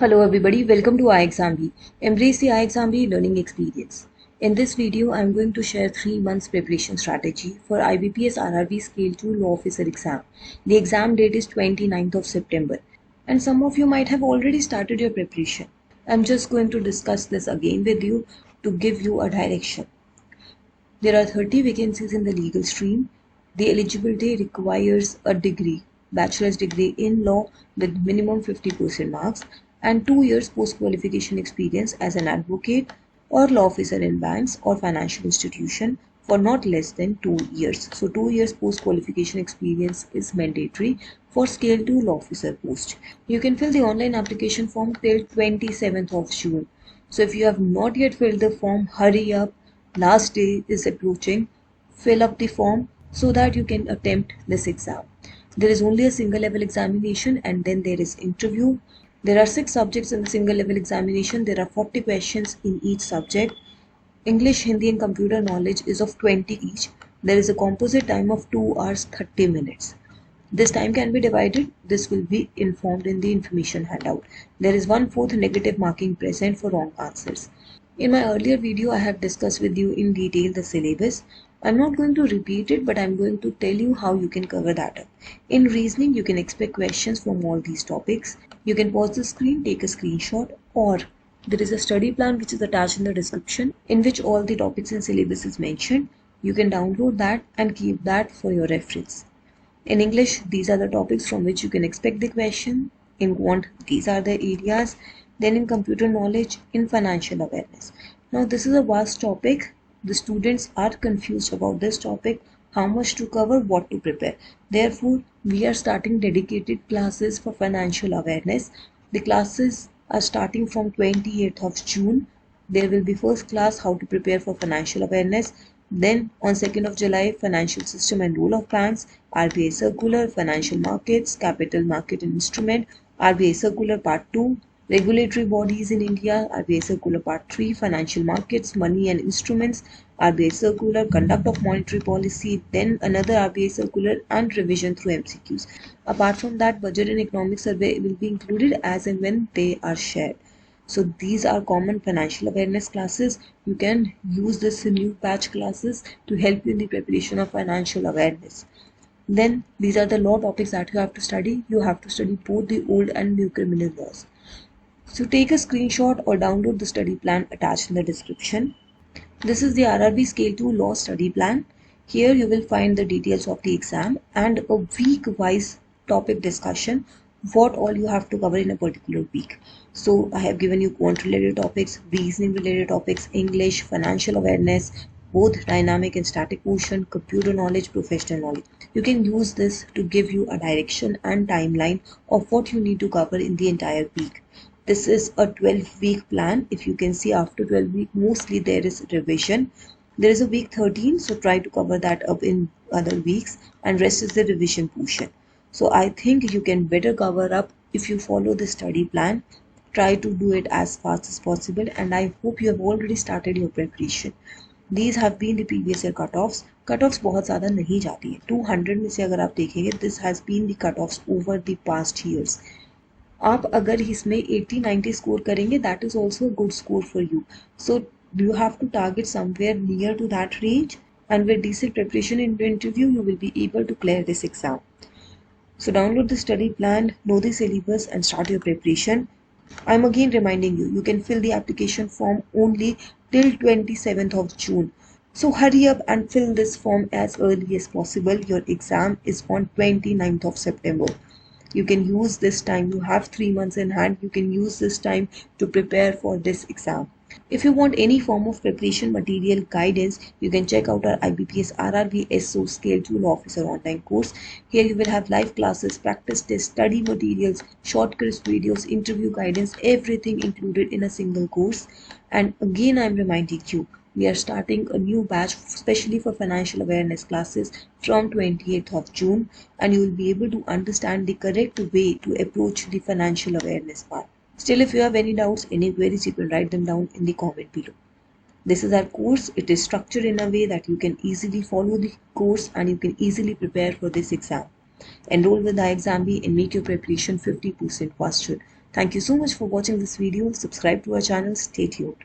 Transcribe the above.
Hello everybody, welcome to iExamB. Embrace the iExamB learning experience. In this video, I am going to share 3 months preparation strategy for IBPS RRB Scale 2 Law Officer exam. The exam date is 29th of September and some of you might have already started your preparation. I am just going to discuss this again with you to give you a direction. There are 30 vacancies in the legal stream. The eligibility requires a degree, bachelor's degree in law with minimum 50% marks and 2 years post-qualification experience as an advocate or law officer in banks or financial institution for not less than 2 years. So 2 years post-qualification experience is mandatory for Scale 2 law officer post. You can fill the online application form till 27th of June. So if you have not yet filled the form, hurry up. Last day is approaching. Fill up the form so that you can attempt this exam. There is only a single level examination and then there is interview. There are 6 subjects in the single level examination. There are 40 questions in each subject. English, Hindi and computer knowledge is of 20 each. There is a composite time of 2 hours 30 minutes. This time can be divided. This will be informed in the information handout. There is 1/4 negative marking present for wrong answers. In my earlier video, I have discussed with you in detail the syllabus. I'm not going to repeat it, but I'm going to tell you how you can cover that up. In reasoning, you can expect questions from all these topics. You can pause the screen, take a screenshot, or there is a study plan which is attached in the description in which all the topics and syllabus is mentioned. You can download that and keep that for your reference. In English, these are the topics from which you can expect the question. In quant, these are the areas. Then in computer knowledge, in financial awareness. Now this is a vast topic. The students are confused about this topic, how much to cover, what to prepare. Therefore, we are starting dedicated classes for financial awareness. The classes are starting from 28th of June. There will be first class how to prepare for financial awareness. Then on 2nd of July, financial system and role of banks, RBI circular, financial markets, capital market and instrument, RBI circular part 2, regulatory bodies in India, RBI circular part 3, financial markets, money and instruments, RBI circular, conduct of monetary policy, then another RBI circular and revision through MCQs. Apart from that, budget and economic survey will be included as and when they are shared. So these are common financial awareness classes. You can use this new batch classes to help you in the preparation of financial awareness. Then these are the law topics that you have to study. You have to study both the old and new criminal laws. So take a screenshot or download the study plan attached in the description. This is the RRB Scale 2 Law Study Plan. Here you will find the details of the exam and a week-wise topic discussion, what all you have to cover in a particular week. So I have given you quant related topics, reasoning related topics, English, financial awareness, both dynamic and static motion, computer knowledge, professional knowledge. You can use this to give you a direction and timeline of what you need to cover in the entire week. This is a 12-week plan. If you can see, after 12 weeks, mostly there is revision. There is a week 13, so try to cover that up in other weeks, and rest is the revision portion. So I think you can better cover up if you follow the study plan. Try to do it as fast as possible, and I hope you have already started your preparation. These have been the previous year cutoffs. Cutoffs बहुत ज़्यादा नहीं जाती है. 200 में से अगर आप देखेंगे, this has been the cutoffs over the past years. आप अगर इसमें 80-90 स्कोर करेंगे, that is also a good score for you. So you have to target somewhere near to that range, and with decent preparation in the interview, you will be able to clear this exam. So download the study plan, know the syllabus and start your preparation. I'm again reminding you, you can fill the application form only till 27th of June. So hurry up and fill this form as early as possible. Your exam is on 29th of September. You can use this time. You have 3 months in hand. You can use this time to prepare for this exam. If you want any form of preparation material guidance, you can check out our IBPS RRB SO Scale 2 Law Officer online course. Here you will have live classes, practice tests, study materials, shortcuts videos, interview guidance, everything included in a single course. And again, I'm reminding you, we are starting a new batch especially for financial awareness classes from 28th of June, and you will be able to understand the correct way to approach the financial awareness part. Still, if you have any doubts, any queries, you can write them down in the comment below. This is our course. It is structured in a way that you can easily follow the course and you can easily prepare for this exam. Enroll with iExamB and make your preparation 50% faster. Thank you so much for watching this video. Subscribe to our channel. Stay tuned.